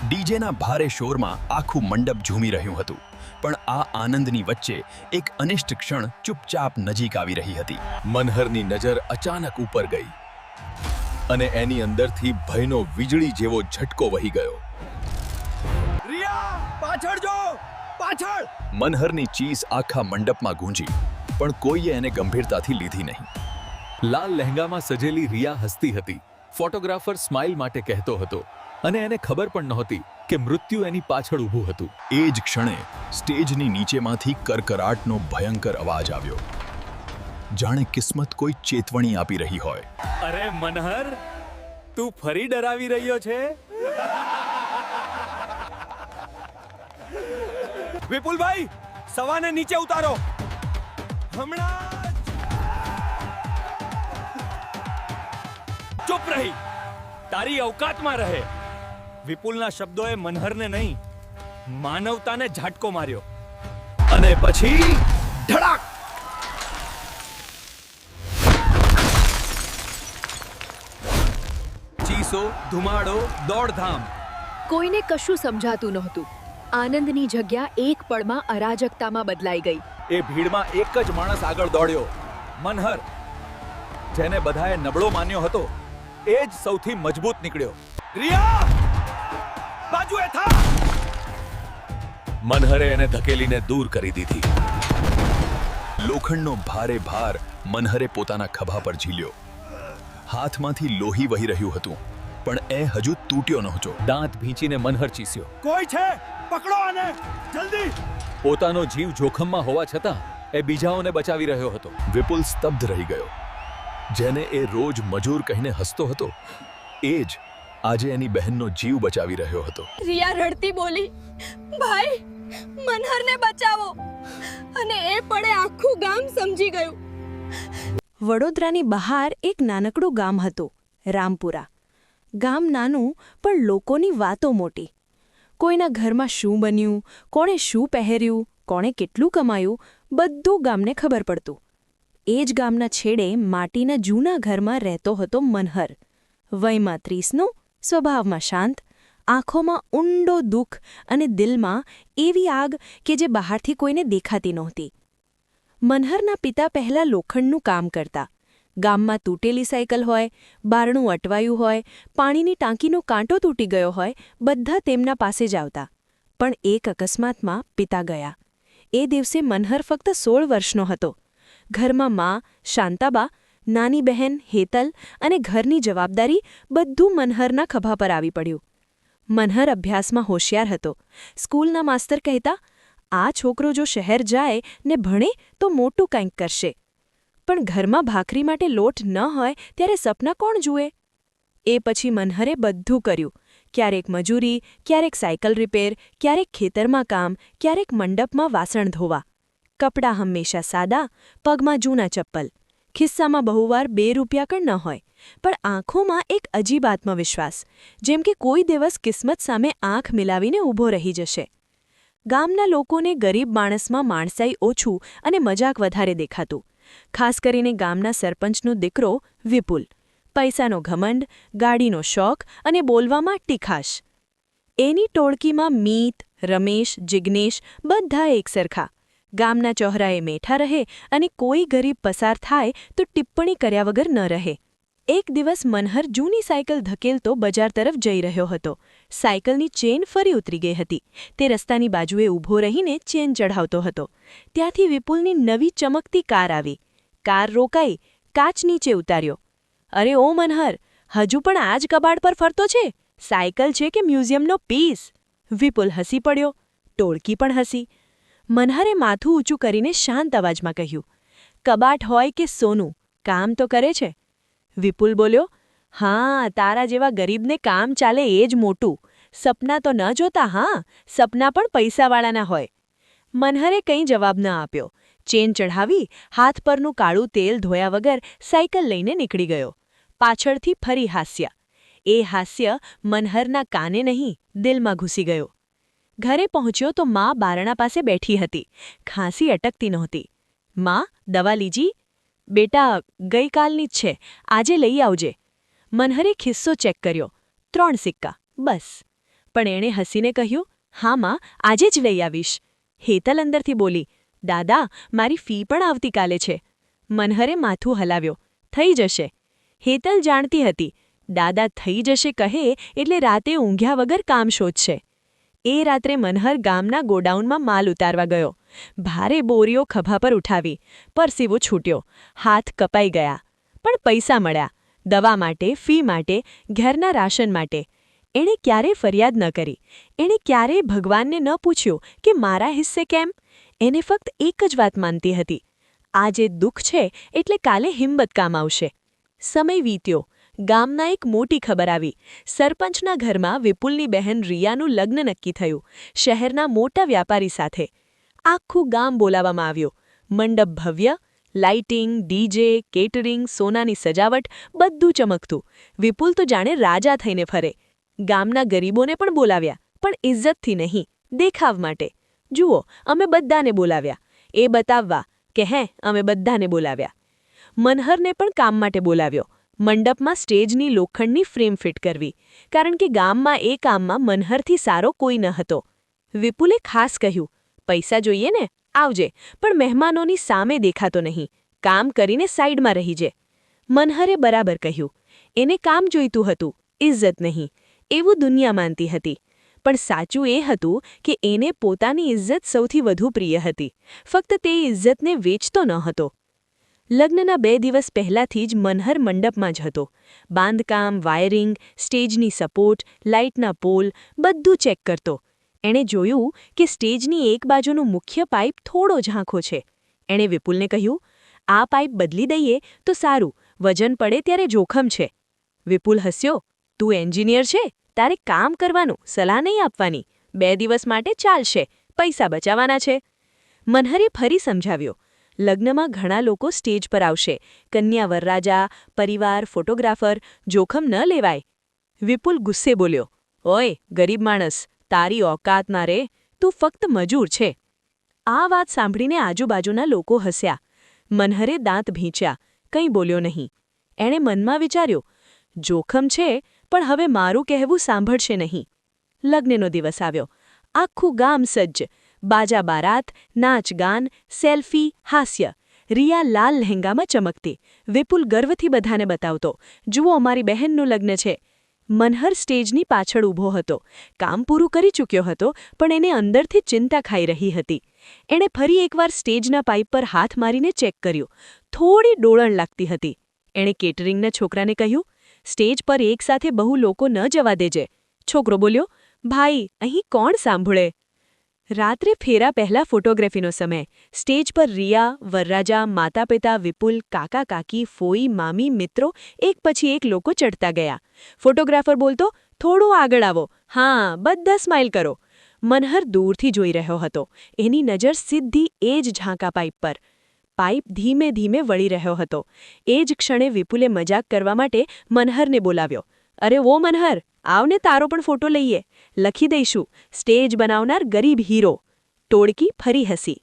ડીજેના ભારે શોરમાં આખું મંડપ ઝૂમી રહ્યું હતું, પણ આ આનંદની વચ્ચે એક અનિષ્ટ ક્ષણ ચૂપચાપ નજીક આવી રહી હતી. મનહરની નજર અચાનક ઉપર ગઈ અને એની અંદરથી ભયનો વીજળી જેવો ઝટકો વહી ગયો. રિયા, પાછળ જો, પાછળ! મનહરની ચીસ આખા મંડપમાં ગૂંજી, પણ કોઈએ એને ગંભીરતાથી લીધી નહીં. લાલ લહેંગામાં સજેલી રિયા હસતી હતી. ફોટોગ્રાફર સ્માઇલ માટે કહેતો હતો અને એને ખબર પણ નહોતી કે મૃત્યુ એની પાછળ ઊભું હતું. એ જ ક્ષણે સ્ટેજની નીચેમાંથી કરકરાટનો ભયંકર અવાજ આવ્યો, જાણે કિસ્મત કોઈ ચેતવણી આપી રહી હોય. અરે મનહર, તું ફરી ડરાવી રહ્યો છે? વિપુલભાઈ, સવાને નીચે ઉતારો હમણાં. ચૂપ રહી, તારી અવકાતમાં રહે. વિપુલના શબ્દોએ મનહરને નહીં, માનવતાને ઝાટકો માર્યો. અને પછી ધડાક! ચીસો, ધુમાડો, દોડધામ. કોઈને કશું સમજાતું નહોતું. આનંદની જગ્યા એક પળમાં અરાજકતામાં બદલાઈ ગઈ. એ ભીડમાં એક જ માણસ આગળ દોડ્યો, મનહર. જેને બધાએ નબળો માન્યો હતો, એ જ સૌથી મજબૂત નીકળ્યો. રિયા, બાજુએ થા. મનહરે એને ધકેલીને દૂર કરી દીધી. લોખંડનો ભારે ભાર મનહરે પોતાના ખભા પર ઝીલ્યો. હાથમાંથી લોહી વહી રહ્યું હતું, પણ એ હજુ તૂટ્યો નહોતો. દાંત ભીંચીને મનહર ચીસ્યો. કોઈ છે? પકડો આને, જલ્દી. પોતાનો જીવ જોખમમાં હોવા છતાં એ બીજાઓને બચાવી રહ્યો હતો. વિપુલ સ્તબ્ધ રહી ગયો. જેને એ રોજ મજૂર કહીને હસતો હતો, એ જ આજે એની બહેનનો જીવ બચાવી રહ્યો હતો. રિયા રડતી બોલી, ભાઈ, મનહરને બચાવો. અને એ પળે આખું ગામ સમજી ગયું. વડોદરાની બહાર એક નાનકડું ગામ હતું, રામપુરા. ગામ નાનું, પણ લોકોની વાતો મોટી. કોઈના ઘરમાં શું બન્યું, કોણે શું પહેર્યું, કોણે કેટલું કમાયું, બધું ગામને ખબર પડતું. એ જ ગામના છેડે માટીના જૂના ઘરમાં રહેતો હતો મનહર. વયમાં 30નો, સ્વભાવમાં શાંત, આંખોમાં ઊંડો દુઃખ અને દિલમાં એવી આગ કે જે બહારથી કોઈને દેખાતી નહોતી. મનહરના પિતા પહેલાં લોખંડનું કામ કરતા. ગામમાં તૂટેલી સાયકલ હોય, બારણું અટવાયું હોય, પાણીની ટાંકીનો કાંટો તૂટી ગયો હોય, બધા તેમના પાસે જ આવતા. પણ એક અકસ્માતમાં પિતા ગયા. એ દિવસે મનહર ફક્ત 16 વર્ષનો હતો. ઘરમાં મા, શાંતાબા, નાની બહેન હેતલ અને ઘરની જવાબદારી બધું મનહરના ખભા પર આવી પડ્યું. મનહર અભ્યાસમાં હોશિયાર હતો. સ્કૂલના માસ્તર કહેતા, આ છોકરો જો શહેર જાય ને ભણે તો મોટું કંઈક કરશે. પણ ઘરમાં ભાખરી માટે લોટ ન હોય ત્યારે સપના કોણ જુએ? એ પછી મનહરે બધું કર્યું. ક્યારેક મજૂરી, ક્યારેક સાયકલ રિપેર, ક્યારેક ખેતરમાં કામ, ક્યારેક મંડપમાં વાસણ ધોવા. કપડાં હંમેશા સાદા, પગમાં જૂના ચપ્પલ. ખિસ્સામાં બહુવાર 2 રૂપિયા પણ ન હોય, પણ આંખોમાં એક અજીબ આત્મવિશ્વાસ, જેમ કે કોઈ દિવસ કિસ્મત સામે આંખ મિલાવીને ઊભો રહી જશે. ગામના લોકોને ગરીબ માણસમાં માણસાઈ ઓછું અને મજાક વધારે દેખાતું. ખાસ કરીને ગામના સરપંચનો દીકરો વિપુલ. પૈસાનો ઘમંડ, ગાડીનો શોખ અને બોલવામાં ટીખાશ. એની ટોળકીમાં મીત, રમેશ, જિગ્નેશ બધા એકસરખા. ગામના ચોહરાએ મેઠા રહે અને કોઈ ગરીબ પસાર થાય તો ટિપ્પણી કર્યા વગર ન રહે. એક દિવસ મનહર જૂની સાયકલ ધકેલતો બજાર તરફ જઈ રહ્યો હતો. સાયકલની ચેન ફરી ઉતરી ગઈ હતી. તે રસ્તાની બાજુએ ઊભો રહીને ચેન ચઢાવતો હતો. ત્યાંથી વિપુલની નવી ચમકતી કાર આવી. કાર રોકાઈ, કાચ નીચે ઉતાર્યો. અરે ઓ મનહર, હજુ પણ આ જ કબાડ પર ફરતો છે? સાયકલ છે કે મ્યુઝિયમનો પીસ? વિપુલ હસી પડ્યો. ટોળકી પણ હસી. મનહરે માથું ઊંચું કરીને શાંત અવાજમાં કહ્યું, કબાટ હોય કે સોનું, કામ તો કરે છે. વિપુલ બોલ્યો, હા, તારા જેવા ગરીબને કામ ચાલે એ જ મોટું. સપના તો ન જોતા. હા, સપના પણ પૈસાવાળાના હોય. મનહરે કંઈ જવાબ ન આપ્યો. ચેન ચઢાવી, હાથ પરનું કાળું તેલ ધોયા વગર સાયકલ લઈને નીકળી ગયો. પાછળથી ફરી હાસ્ય. એ હાસ્ય મનહરના કાને નહીં, દિલમાં ઘૂસી ગયો. ઘરે પહોંચ્યો તો મા બારણા પાસે બેઠી હતી. ખાંસી અટકતી નહોતી. મા, દવા લીજી? બેટા, ગઈકાલની જ છે, આજે લઈ આવજે. મનહરે ખિસ્સો ચેક કર્યો. 3 સિક્કા, બસ. પણ એણે હસીને કહ્યું, હા માં, આજે જ લઈ આવીશ. હેતલ અંદરથી બોલી, દાદા, મારી ફી પણ આવતીકાલે છે. મનહરે માથું હલાવ્યો, થઈ જશે. હેતલ જાણતી હતી, દાદા થઈ જશે કહે એટલે રાતે ઊંઘ્યા વગર કામ શોધશે. એ રાત્રે મનહર ગામના ગોડાઉનમાં માલ ઉતારવા ગયો. ભારે બોરીઓ ખભા પર ઉઠાવી, પરસીવો છૂટ્યો, હાથ કપાઈ ગયા. પણ પૈસા મળ્યા, દવા માટે, ફી માટે, ઘરના રાશન માટે. એણે ક્યારેય ફરિયાદ ન કરી. એણે ક્યારેય ભગવાનને ન પૂછ્યું કે મારા હિસ્સે કેમ. એને ફક્ત એક જ વાત માનતી હતી, આજે દુઃખ છે એટલે કાલે હિંમત કામ આવશે. સમય વીત્યો. ગામના એક મોટી ખબર આવી. સરપંચના ઘરમાં વિપુલની બહેન રિયાનું લગ્ન નક્કી થયું, શહેરના મોટા વ્યાપારી સાથે. આખું ગામ બોલાવવામાં આવ્યું. મંડપ ભવ્ય, લાઇટિંગ, ડીજે, કેટરિંગ, સોનાની સજાવટ, બધું ચમકતું. વિપુલ તો જાણે રાજા થઈને ફરે. ગામના ગરીબોને પણ બોલાવ્યા, પણ ઇજ્જતથી નહીં, દેખાવ માટે. જુઓ, અમે બધાને બોલાવ્યા. એ બતાવવા કે અમે બધાને બોલાવ્યા. મનહરને પણ કામ માટે બોલાવ્યો. મંડપમાં સ્ટેજની લોખંડની ફ્રેમ ફિટ કરવી, કારણ કે ગામમાં એ કામમાં મનહરથી સારો કોઈ ન હતો. વિપુલે ખાસ કહ્યું, પૈસા જોઈએ ને, આવજે, પણ મહેમાનોની સામે દેખાતો નહીં, કામ કરીને સાઈડમાં રહીજે. મનહરે બરાબર કહ્યું. એને કામ જોઈતું હતું, ઇજ્જત નહીં, એવું દુનિયા માનતી હતી. પણ સાચું એ હતું કે એને પોતાની ઇજ્જત સૌથી વધુ પ્રિય હતી. ફક્ત તે ઇજ્જતને વેચતો ન હતો. લગ્નના 2 દિવસ પહેલાથી જ મનહર મંડપમાં જ હતો. બાંધકામ, વાયરિંગ, સ્ટેજની સપોર્ટ, લાઇટના પોલ, બધું ચેક કરતો. એણે જોયું કે સ્ટેજની એક બાજુનો મુખ્ય પાઇપ થોડો ઝાંખો છે. એણે વિપુલને કહ્યું, આ પાઇપ બદલી દઈએ તો સારું, વજન પડે ત્યારે જોખમ છે. વિપુલ હસ્યો, તું એન્જિનિયર છે, તારે કામ કરવાનું, સલાહ નહીં આપવાની. 2 દિવસ માટે ચાલશે, પૈસા બચાવવાના છે. મનહરે ફરી સમજાવ્યો, લગ્નમાં ઘણા લોકો સ્ટેજ પર આવશે, કન્યા વરરાજા, પરિવાર, ફોટોગ્રાફર, જોખમ ન લેવાય. વિપુલ ગુસ્સે બોલ્યો, ઓય ગરીબ માણસ, તારી ઓકાત ના રે, તું ફક્ત મજૂર છે. આ વાત સાંભળીને આજુબાજુના લોકો હસ્યા. મનહરે દાંત ભીંચ્યા, કંઈ બોલ્યો નહીં. એણે મનમાં વિચાર્યું, જોખમ છે, પણ હવે મારું કહેવું સાંભળશે નહીં. લગ્નનો દિવસ આવ્યો. આખું ગામ સજ્જ. બાજા બારાત, નાચ ગાન, સેલ્ફી, હાસ્ય. રિયા લાલ લહેંગામાં ચમકતી. વિપુલ ગર્વથી બધાને બતાવતો, જુઓ અમારી બહેનનું લગ્ન છે. મનહર સ્ટેજની પાછળ ઊભો હતો. કામ પૂરું કરી ચૂક્યો હતો, પણ એને અંદરથી ચિંતા ખાઈ રહી હતી. એણે ફરી એકવાર સ્ટેજના પાઇપ પર હાથ મારીને ચેક કર્યું. થોડી ડોળણ લાગતી હતી. એણે કેટરિંગના છોકરાને કહ્યું, સ્ટેજ પર એકસાથે બહુ લોકો ન જવા દેજે. છોકરો બોલ્યો, ભાઈ, અહીં કોણ સાંભળે? રાત્રે ફેરા પહેલા ફોટોગ્રાફીનો સમય. સ્ટેજ પર રિયા, વરરાજા, માતા પિતા, વિપુલ, કાકા કાકી, ફોઈ, મામી, મિત્રો, એક પછી એક લોકો ચડતા ગયા. ફોટોગ્રાફર બોલતો, થોડું આગળ આવો, હા, બધા સ્માઇલ કરો. મનહર દૂરથી જોઈ રહ્યો હતો. એની નજર સીધી એ જ ઝાંકા પાઇપ પર. પાઇપ ધીમે ધીમે વળી રહ્યો હતો. એ જ ક્ષણે વિપુલે મજાક કરવા માટે મનહરને બોલાવ્યો. અરે વો મનહર, આવને તારો પણ ફોટો લઈએ, લખી દઈશું, સ્ટેજ બનાવનાર ગરીબ હીરો. ટોળકી ફરી હસી.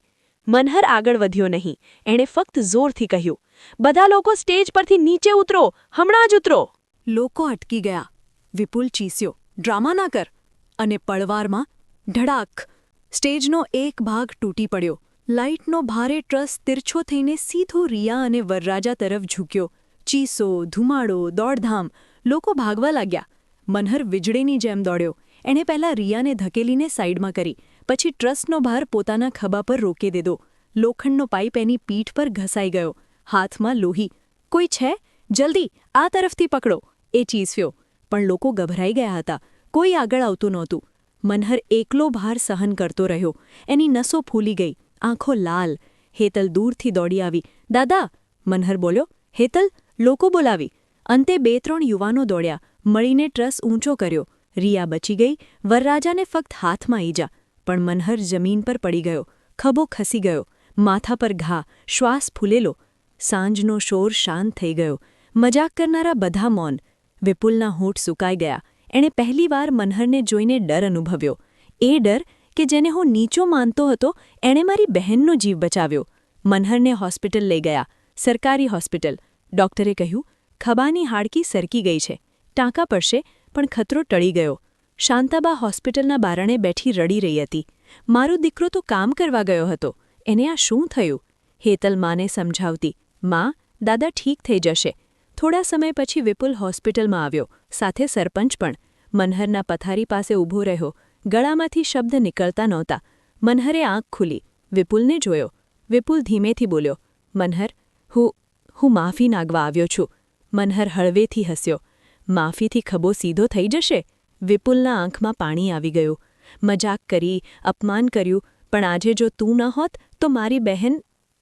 મનહર આગળ વધ્યો નહીં. એણે ફક્ત જોરથી કહ્યું, બધા લોકો સ્ટેજ પરથી નીચે ઉતરો, હમણાં જ ઉતરો. લોકો અટકી ગયા. વિપુલ ચીસ્યો, ડ્રામા ના કર. અને પળવારમાં ધડાક, સ્ટેજનો એક ભાગ તૂટી પડ્યો. લાઇટનો ભારે ટ્રસ તિરછો થઈને સીધો રિયા અને વરરાજા તરફ ઝૂક્યો. ચીસો, ધુમાડો, દોડધામ. લોકો ભાગવા લાગ્યા. મનહર વીજળીની જેમ દોડ્યો. એણે પહેલાં રિયાને ધકેલીને સાઈડમાં કરી, પછી ટ્રસનો ભાર પોતાના ખભા પર રોકી દીધો. લોખંડનો પાઇપ એની પીઠ પર ઘસાઈ ગયો. હાથમાં લોહી. કોઈ છે? જલ્દી, આ તરફથી પકડો. એ ચીસ્યો. પણ લોકો ગભરાઈ ગયા હતા. કોઈ આગળ આવતું નહોતું. મનહર એકલો ભાર સહન કરતો રહ્યો. એની નસો ફૂલી ગઈ, આંખો લાલ. હેતલ દૂરથી દોડી આવી. દાદા! મનહર બોલ્યો. હેતલ! લોકો બોલાવી. અંતે 2-3 યુવાનો દોડ્યા, મળીને ટ્રસ ઊંચો કર્યો. રિયા બચી ગઈ. વરરાજાને ફક્ત હાથમાં ઈજા, પણ મનહર જમીન પર પડી ગયો. ખભો ખસી ગયો. માથા પર ઘા, શ્વાસ ફૂલેલો. સાંજનો શોર શાંત થઈ ગયો. મજાક કરનારા બધા મૌન. વિપુલના હોઠ સુકાઈ ગયા. એણે પહેલીવાર મનહરને જોઈને ડર અનુભવ્યો. એ ડર કે જેને હું નીચો માનતો હતો, એણે મારી બહેનનો જીવ બચાવ્યો. મનહરને હોસ્પિટલ લઈ ગયા. સરકારી હોસ્પિટલ. ડોક્ટરે કહ્યું, ખભાની હાડકી સરકી ગઈ છે, ટાંકા પડશે, પણ ખતરો ટળી ગયો. શાંતાબા હોસ્પિટલના બારણે બેઠી રડી રહી હતી. મારો દીકરો તો કામ કરવા ગયો હતો, એને આ શું થયું? હેતલ માને સમજાવતી, માં, દાદા ઠીક થઈ જશે. થોડા સમય પછી વિપુલ હોસ્પિટલમાં આવ્યો, સાથે સરપંચ પણ. મનહરના પથારી પાસે ઊભો રહ્યો. ગળામાંથી શબ્દ નીકળતા નહોતા. મનહરે આંખ ખુલી, વિપુલને જોયો. વિપુલ ધીમેથી બોલ્યો, મનહર, હું માફી માંગવા આવ્યો છું. મનહર હળવેથી હસ્યો. માફીથી ખભો સીધો થઈ જશે? વિપુલના આંખમાં પાણી આવી ગયું. મજાક કરી, અપમાન કર્યું, પણ આજે જો તું ન હોત તો મારી બહેન...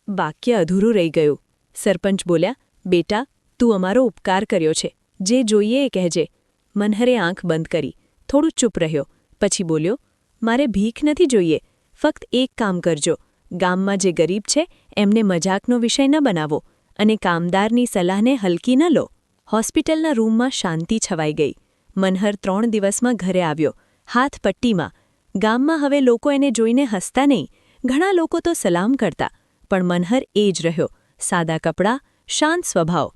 વાક્ય અધૂરું રહી ગયું. સરપંચ બોલ્યા, બેટા, તું અમારો ઉપકાર કર્યો છે, જે જોઈએ એ કહેજે. મનહરે આંખ બંધ કરી, થોડું ચૂપ રહ્યો. પછી બોલ્યો, મારે ભીખ નથી જોઈએ, ફક્ત એક કામ કરજો. ગામમાં જે ગરીબ છે એમને મજાકનો વિષય ન બનાવો અને કામદારની સલાહને હલકી ન લો. હોસ્પિટલના રૂમમાં શાંતિ છવાઈ ગઈ. મનહર 3 દિવસમાં ઘરે આવ્યો, હાથ પટ્ટીમાં. ગામમાં હવે લોકો એને જોઈને હસતા નહીં, ઘણા લોકો તો સલામ કરતા, પણ મનહર એ જ રહ્યો, સાદા કપડાં, શાંત સ્વભાવ.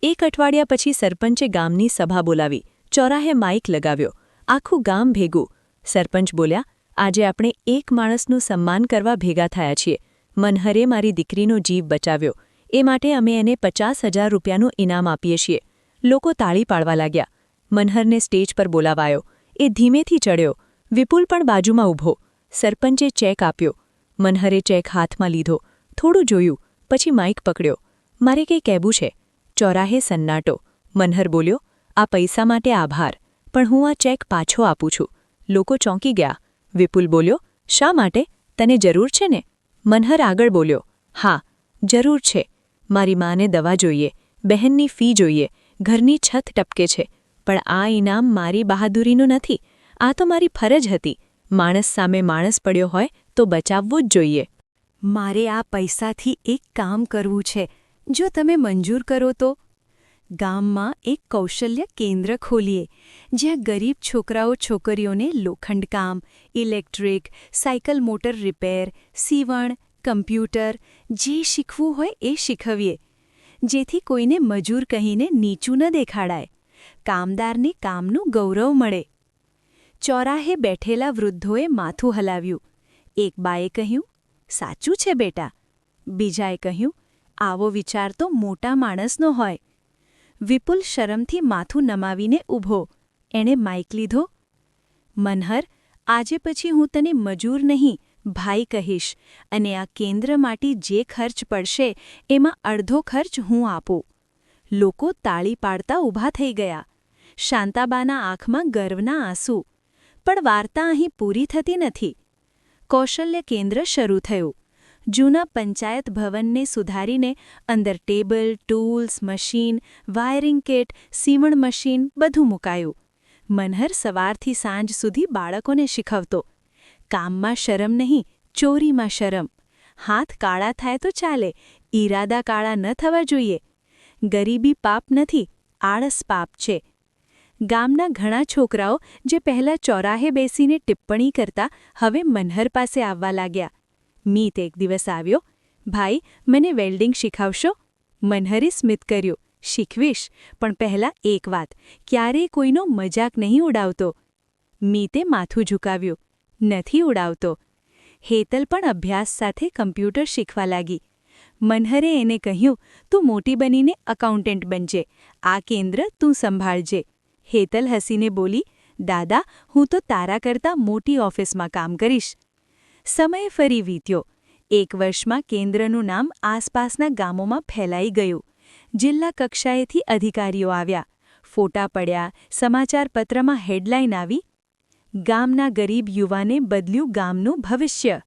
1 અઠવાડિયા પછી સરપંચે ગામની સભા બોલાવી, ચોરાહે માઇક લગાવ્યો, આખું ગામ ભેગું. સરપંચ બોલ્યા, આજે આપણે એક માણસનું સન્માન કરવા ભેગા થયા છીએ. મનહરે મારી દીકરીનો જીવ બચાવ્યો, એ માટે અમે એને 50,000 રૂપિયાનું ઇનામ આપીએ છીએ. લોકો તાળી પાડવા લાગ્યા. મનહરને સ્ટેજ પર બોલાવાયો. એ ધીમેથી ચડ્યો. વિપુલ પણ બાજુમાં ઊભો. સરપંચે ચેક આપ્યો. મનહરે ચેક હાથમાં લીધો, થોડું જોયું, પછી માઇક પકડ્યો. મારે કંઈ કહેવું છે. ચોરાહે સન્નાટો. મનહર બોલ્યો, આ પૈસા માટે આભાર, પણ હું આ ચેક પાછો આપું છું. લોકો ચોંકી ગયા. વિપુલ બોલ્યો, શા માટે? તને જરૂર છે ને? મનહર આગળ બોલ્યો, હા, જરૂર છે. મારી માને દવા જોઈએ, બહેનની ફી જોઈએ, ઘરની છત ટપકે છે. પણ આ ઇનામ મારી બહાદુરીનું નથી, આ તો મારી ફરજ હતી. માણસ સામે માણસ પડ્યો હોય તો બચાવવું જ જોઈએ. મારે આ પૈસાથી એક કામ કરવું છે, જો તમે મંજૂર કરો તો. ગામમાં એક કૌશલ્ય કેન્દ્ર ખોલીએ, જ્યાં ગરીબ છોકરાઓ છોકરીઓને લોખંડકામ, ઇલેક્ટ્રિક, સાયકલ મોટર રિપેર, સીવણ, કમ્પ્યુટર, જે શીખવું હોય એ શીખવીએ, જેથી કોઈને મજૂર કહીને નીચું ન દેખાડાય, કામદારને કામનું ગૌરવ મળે. ચોરાહે બેઠેલા વૃદ્ધોએ માથું હલાવ્યું. એક બાએ કહ્યું, સાચું છે બેટા. બીજાએ કહ્યું, આવો વિચાર તો મોટા માણસનો હોય. વિપુલ શરમથી માથું નમાવીને ઊભો. એણે માઇક લીધો. મનહર, આજે પછી હું તને મજૂર નહીં, ભાઈ કહીશ, અને આ કેન્દ્ર માટે જે ખર્ચ પડશે એમાં અડધો ખર્ચ હું આપું. લોકો તાળી પાડતા ઊભા થઈ ગયા. શાંતાબાના આંખમાં ગર્વના આંસુ. પણ વાર્તા અહીં પૂરી થતી નથી. કૌશલ્ય કેન્દ્ર શરૂ થયું. જૂના પંચાયત ભવનને સુધારીને અંદર table, tools, machine, wiring kit, સીવણ મશીન બધું મુકાયું. મનહર સવારથી સાંજ સુધી બાળકોને શીખવતો. કામમાં શરમ નહીં, ચોરીમાં શરમ. હાથ કાળા થાય તો ચાલે, ઈરાદા કાળા ન થવા જોઈએ. ગરીબી પાપ નથી, આળસ પાપ છે. ગામના ઘણા છોકરાઓ જે પહેલાં ચોરાહે બેસીને ટિપ્પણી કરતા, હવે મનહર પાસે આવવા લાગ્યા. મીત એક દિવસ આવ્યો, ભાઈ, મને વેલ્ડિંગ શીખવશો? મનહરે સ્મિત કર્યું, શીખવીશ, પણ પહેલાં એક વાત, ક્યારેય કોઈનો મજાક નહીં ઉડાવતો. મીતે માથું ઝુકાવ્યું, નથી ઉડાવતો. હેતલ પણ અભ્યાસ સાથે કમ્પ્યુટર શીખવા લાગી. મનહરે એને કહ્યું, તું મોટી બનીને એકાઉન્ટન્ટ બનજે, આ કેન્દ્ર તું સંભાળજે. હેતલ હસીને બોલી, દાદા, હું તો તારા કરતાં મોટી ઓફિસમાં કામ કરીશ. સમય ફરી વીત્યો. 1 વર્ષમાં કેન્દ્રનું નામ આસપાસના ગામોમાં ફેલાઈ ગયું. જિલ્લા કક્ષાએથી અધિકારીઓ આવ્યા. ફોટા પડ્યા, સમાચારપત્રમાં હેડલાઇન આવી, ગામના ગરીબ યુવાને બદલ્યું ગામનું ભવિષ્ય.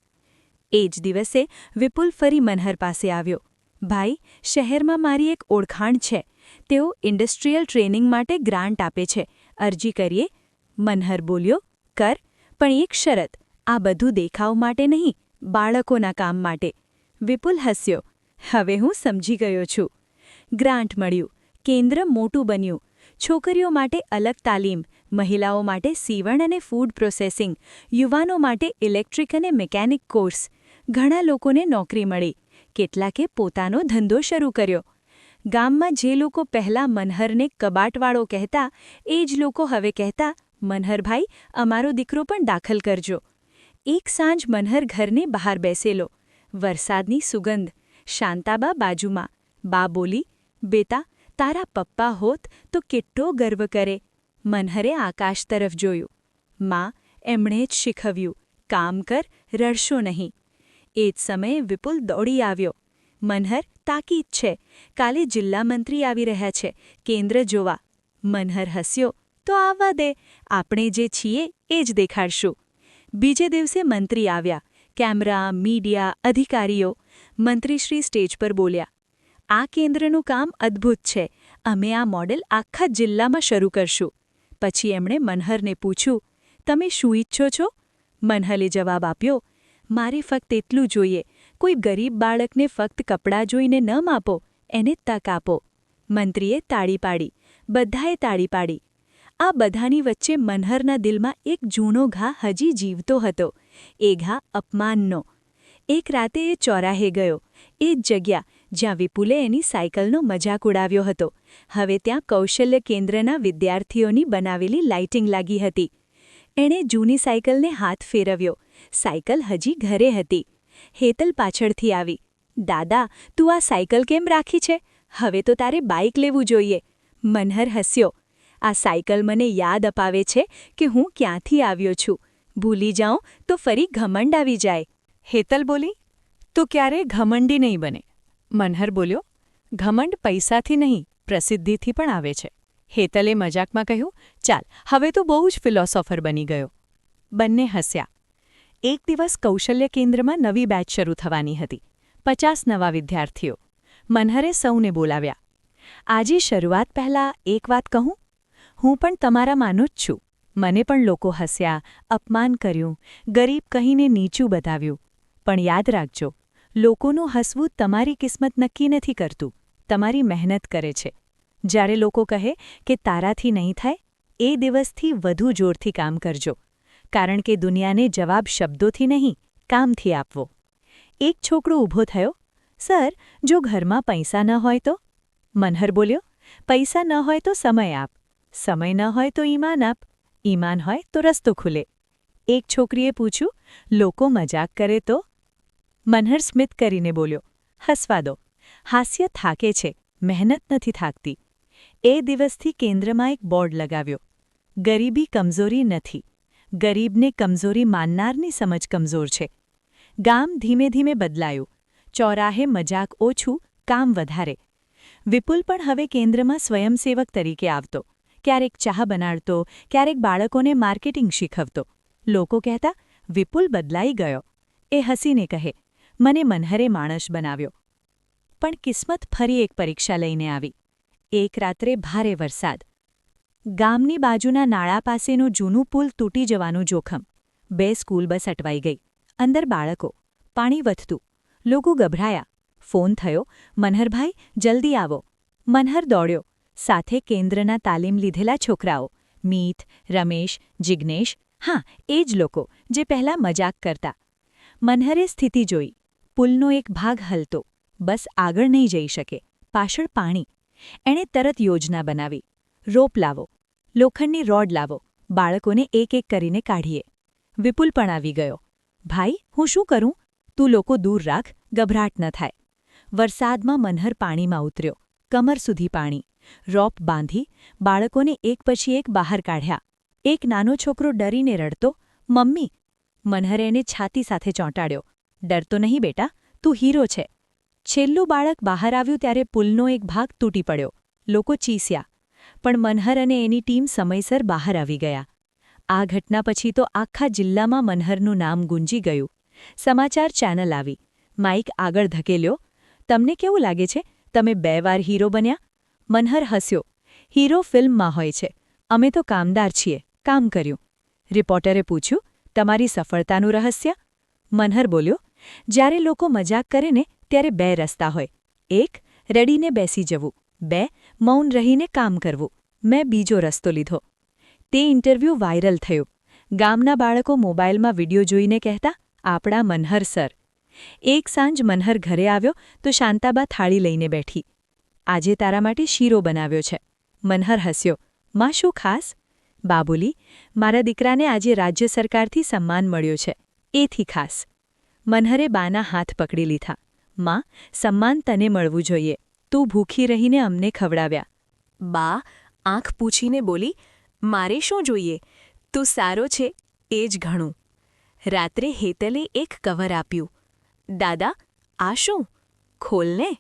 એ જ દિવસે વિપુલ ફરી મનહર પાસે આવ્યો. ભાઈ, શહેરમાં મારી એક ઓળખાણ છે. તેઓ ઇન્ડસ્ટ્રીયલ ટ્રેનિંગ માટે ગ્રાન્ટ આપે છે. અરજી કરીએ? મનહર બોલ્યો, કર, પણ એક શરત, આ બધું દેખાવ માટે નહીં, બાળકોના કામ માટે. વિપુલ હસ્યો. હવે હું સમજી ગયો છું. ગ્રાન્ટ મળ્યું. કેન્દ્ર મોટું બન્યું. છોકરીઓ માટે અલગ તાલીમ, મહિલાઓ માટે સીવણ અને ફૂડ પ્રોસેસિંગ, યુવાનો માટે ઇલેક્ટ્રિક અને મિકેનિક કોર્સ. ઘણા લોકોને નોકરી મળી. કેટલાકે પોતાનો ધંધો શરૂ કર્યો. ગામમાં જે લોકો પહેલાં મનહરને કબાટવાળો કહેતા, એ જ લોકો હવે કહેતા, મનહરભાઈ, અમારો દીકરો પણ દાખલ કરજો. એક સાંજ મનહર ઘરની બહાર બેસેલો. વરસાદની સુગંધ. શાંતાબા બાજુમાં. બા બોલી, બેટા, તારા પપ્પા હોત તો કેટલો ગર્વ કરે. મનહરે આકાશ તરફ જોયું. માં, એમણે જ શીખવ્યું, કામ કર, રડશો નહીં. એ જ સમયે વિપુલ દોડી આવ્યો. મનહર, તાકીદ છે. કાલે જિલ્લા મંત્રી આવી રહ્યા છે, કેન્દ્ર જોવા. મનહર હસ્યો. તો આવવા દે, આપણે જે છીએ એ જ દેખાડશું. બીજે દિવસે મંત્રી આવ્યા. કેમેરા, મીડિયા, અધિકારીઓ. મંત્રીશ્રી સ્ટેજ પર બોલ્યા, આ કેન્દ્રનું કામ અદ્ભુત છે. અમે આ મોડેલ આખા જિલ્લામાં શરૂ કરશું. પછી એમણે મનહરને પૂછ્યું, તમે શું ઈચ્છો છો? મનહરે જવાબ આપ્યો, મારે ફક્ત એટલું જોઈએ, કોઈ ગરીબ બાળકને ફક્ત કપડાં જોઈને ન માપો, એને તક આપો. મંત્રીએ તાળી પાડી. બધાએ તાળી પાડી. આ બધાની વચ્ચે મનહરના દિલમાં એક જૂનો ઘા હજી જીવતો હતો. એ ઘા અપમાનનો. એક રાતે એ ચોરાહે ગયો. એ જ જગ્યા જ્યાં વિપુલે એની સાયકલનો મજાક ઉડાવ્યો હતો. હવે ત્યાં કૌશલ્ય કેન્દ્રના વિદ્યાર્થીઓની બનાવેલી લાઇટિંગ લાગી હતી. એણે જૂની સાયકલને હાથ ફેરવ્યો. સાયકલ હજી ઘરે હતી. હેતલ પાછળથી આવી. દાદા, તું આ સાયકલ કેમ રાખી છે? હવે તો તારે બાઇક લેવું જોઈએ. મનહર હસ્યો. આ સાયકલ મને યાદ અપાવે છે કે હું ક્યાંથી આવ્યો છું. ભૂલી જાઉં તો ફરી ઘમંડ આવી જાય. હેતલ બોલી, તું ક્યારેય ઘમંડી નહીં બને. મનહર બોલ્યો, ઘમંડ પૈસાથી નહીં, પ્રસિદ્ધિથી પણ આવે છે. હેતલે મજાકમાં કહ્યું, ચાલ, હવે તો બહુ જ ફિલોસોફર બની ગયો. બંને હસ્યા. એક દિવસ કૌશલ્ય કેન્દ્રમાં નવી બેચ શરૂ થવાની હતી. 50 નવા વિદ્યાર્થીઓ. મનહરે સૌને બોલાવ્યા. આજે શરૂઆત પહેલાં એક વાત કહું? હું પણ તમારામાંનો જ છું. મને પણ લોકો હસ્યા, અપમાન કર્યું, ગરીબ કહીને નીચું બતાવ્યું. પણ યાદ રાખજો, લોકોનું હસવું તમારી કિસ્મત નક્કી નથી કરતું, તમારી મહેનત કરે છે. જ્યારે લોકો કહે કે તારાથી નહીં થાય, એ દિવસથી વધુ જોરથી કામ કરજો. કારણ કે દુનિયાને જવાબ શબ્દોથી નહીં, કામથી આપવો. એક છોકરો ઊભો થયો. સર, જો ઘરમાં પૈસા ન હોય તો? મનહર બોલ્યો, પૈસા ન હોય તો સમય આપ. સમય ન હોય તો ઈમાન આપ. ઈમાન હોય તો રસ્તો ખુલે. એક છોકરીએ પૂછ્યું, લોકો મજાક કરે તો? મનહર સ્મિત કરીને બોલ્યો, હસવા દો. હાસ્ય થાકે છે, મહેનત નથી થાકતી. એ દિવસથી કેન્દ્રમાં એક બોર્ડ લગાવ્યો. ગરીબી કમજોરી નથી. ગરીબને કમજોરી માનનારની સમજ કમજોર છે. ગામ ધીમે ધીમે બદલાયું. ચોરાહે મજાક ઓછું, કામ વધારે. વિપુલ પણ હવે કેન્દ્રમાં સ્વયંસેવક તરીકે આવતો. ક્યારેક ચા બનાડતો, ક્યારેક બાળકોને માર્કેટિંગ શીખવતો. લોકો કહેતા, વિપુલ બદલાઈ ગયો. એ હસીને કહે, મને મનહરે માણસ બનાવ્યો. પણ કિસ્મત ફરી એક પરીક્ષા લઈને આવી. એક રાત્રે ભારે વરસાદ. ગામની બાજુના નાળા પાસેનું જૂનું પુલ તૂટી જવાનું જોખમ. 2 સ્કૂલ બસ અટવાઈ ગઈ. અંદર બાળકો. પાણી વધતું. લોકો ગભરાયા. ફોન થયો, મનહરભાઈ, જલ્દી આવો. મનહર દોડ્યો. સાથે કેન્દ્રના તાલીમ લીધેલા છોકરાઓ. મીત, રમેશ, જિગ્નેશ. હા, એ જ લોકો જે પહેલાં મજાક કરતા. મનહરે સ્થિતિ જોઈ. પુલનો એક ભાગ હલતો. બસ આગળ નહીં જઈ શકે. પાછળ પાણી. એણે તરત યોજના બનાવી. રોપ લાવો. લોખંડની રોડ લાવો. બાળકોને એક એક કરીને કાઢીએ. વિપુલ પણ આવી ગયો. ભાઈ, હું શું કરું? તું લોકો દૂર રાખ, ગભરાટ ન થાય. વરસાદમાં મનહર પાણીમાં ઉતર્યો. કમર સુધી પાણી. રોપ બાંધી, બાળકોને એક પછી એક બહાર કાઢ્યા. એક નાનો છોકરો ડરીને રડતો, મમ્મી. મનહરે એને છાતી સાથે ચોંટાડ્યો. ડરતો નહીં બેટા, તું હીરો છે. છેલ્લું બાળક બહાર આવ્યું ત્યારે પુલનો એક ભાગ તૂટી પડ્યો. લોકો ચીસ્યા. પણ મનહર અને એની ટીમ સમયસર બહાર આવી ગયા. આ ઘટના પછી તો આખા જિલ્લામાં મનહરનું નામ ગુંજી ગયું. સમાચાર ચેનલ આવી. માઇક આગળ ધકેલ્યો. તમને કેવું લાગે છે? તમે 2 વાર હીરો બન્યા? મનહર હસ્યો. હીરો ફિલ્મમાં હોય છે. અમે તો કામદાર છીએ, કામ કર્યું. રિપોર્ટરે પૂછ્યું, તમારી સફળતાનું રહસ્ય? મનહર બોલ્યો, જ્યારે લોકો મજાક કરે ને ત્યારે 2 રસ્તા હોય. 1, રડીને બેસી જવું. 2, મૌન રહીને કામ કરવું. મેં બીજો રસ્તો લીધો. તે ઇન્ટરવ્યૂ વાયરલ થયો. ગામના બાળકો મોબાઈલમાં વિડિયો જોઈને કહેતા, આપણા મનહર સર. એક સાંજ મનહર ઘરે આવ્યો તો શાંતાબા થાળી લઈને બેઠી. આજે તારા માટે શીરો બનાવ્યો છે. મનહર હસ્યો. માં, શું ખાસ? બા બોલી, મારા દીકરાને આજે રાજ્ય સરકારથી સન્માન મળ્યો છે, એથી ખાસ. મનહરે બાના હાથ પકડી લીધા. માં, સન્માન તને મળવું જોઈએ. તું ભૂખી રહીને અમને ખવડાવ્યા. બા આંખ પૂછીને બોલી, મારે શું જોઈએ? તું સારો છે એ જ ઘણું. રાત્રે હેતલે એક કવર આપ્યું. દાદા, આ શું? ખોલને.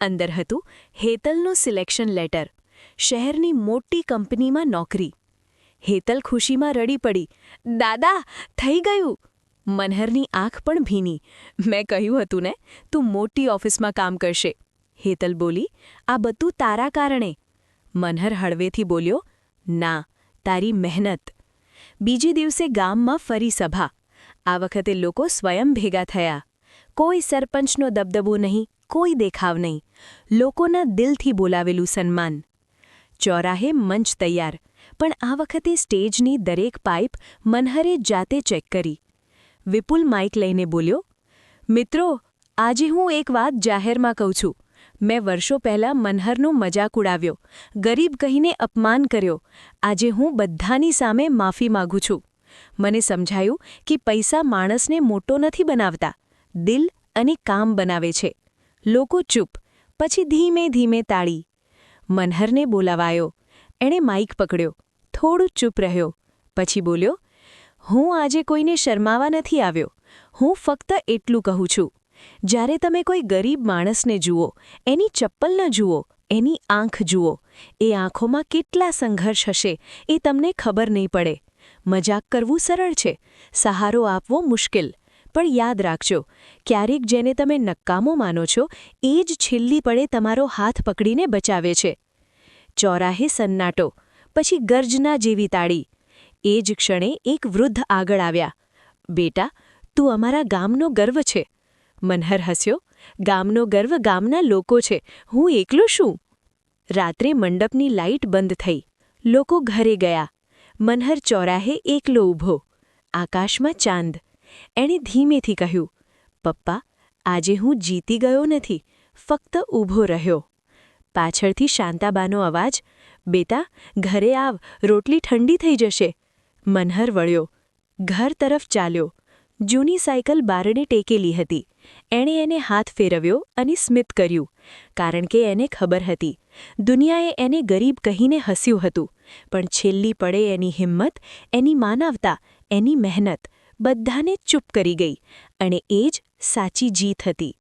અંદર હતું હેતલનું સિલેક્શન લેટર. શહેરની મોટી કંપનીમાં નોકરી. હેતલ ખુશીમાં રડી પડી. દાદા, થઈ ગયું. મનહરની આંખ પણ ભીની. મેં કહ્યું હતું ને, તું મોટી ઓફિસમાં કામ કરશે. હેતલ બોલી, આ બધું તારા કારણે. મનહર હળવેથી બોલ્યો, ના, તારી મહેનત. બીજે દિવસે ગામમાં ફરી સભા. આ વખતે લોકો સ્વયં ભેગા થયા. કોઈ સરપંચનો દબદબો નહીં, કોઈ દેખાવ નહીં. લોકોના દિલથી બોલાવેલું સન્માન. ચોરાહે મંચ તૈયાર, પણ આ વખતે સ્ટેજની દરેક પાઇપ મનહરે જાતે ચેક કરી. વિપુલ માઇક લઈને બોલ્યો, મિત્રો, આજે હું એક વાત જાહેરમાં કહું છું. મેં વર્ષો પહેલાં મનહરનો મજાક ઉડાવ્યો, ગરીબ કહીને અપમાન કર્યો. આજે હું બધાની સામે માફી માગું છું. મને સમજાયું કે પૈસા માણસને મોટો નથી બનાવતા, દિલ અને કામ બનાવે છે. લોકો ચૂપ, પછી ધીમે ધીમે તાળી. મનહરને બોલાવાયો. એણે માઇક પકડ્યો, થોડું ચૂપ રહ્યો, પછી બોલ્યો, હું આજે કોઈને શરમાવા નથી આવ્યો. હું ફક્ત એટલું કહું છું, જ્યારે તમે કોઈ ગરીબ માણસને જુઓ, એની ચપ્પલ ન જુઓ, એની આંખ જુઓ. એ આંખોમાં કેટલા સંઘર્ષ હશે એ તમને ખબર નહીં પડે. મજાક કરવું સરળ છે, સહારો આપવો મુશ્કેલ. પણ યાદ રાખજો, ક્યારેક જેને તમે નકામો માનો છો એ જ છેલ્લી પળે તમારો હાથ પકડીને બચાવે છે. ચોરાહે સન્નાટો, પછી ગર્જના જેવી તાળી. એ જ ક્ષણે એક વૃદ્ધ આગળ આવ્યા. બેટા, તું અમારા ગામનો ગર્વ છે. મનહર હસ્યો. ગામનો ગર્વ ગામના લોકો છે, હું એકલો શું? રાત્રે મંડપની લાઇટ બંધ થઈ. લોકો ઘરે ગયા. મનહર ચોરાહે એકલો ઊભો. આકાશમાં ચાંદ. એણે ધીમેથી કહ્યું, પપ્પા, આજે હું જીતી ગયો નથી, ફક્ત ઊભો રહ્યો. પાછળથી શાંતાબાનો અવાજ, બેટા, ઘરે આવ, રોટલી ઠંડી થઈ જશે. મનહર વળ્યો. ઘર તરફ ચાલ્યો. જૂની સાયકલ બારણે ટેકેલી હતી. એણે એને હાથ ફેરવ્યો અને સ્મિત કર્યું, કારણ કે એને ખબર હતી, દુનિયાએ એને ગરીબ કહીને હસ્યું હતું, પણ છેલ્લી પળે એની હિંમત, એની માનવતા, એની મહેનત બધાને ચૂપ કરી ગઈ, અને એ જ સાચી જીત હતી.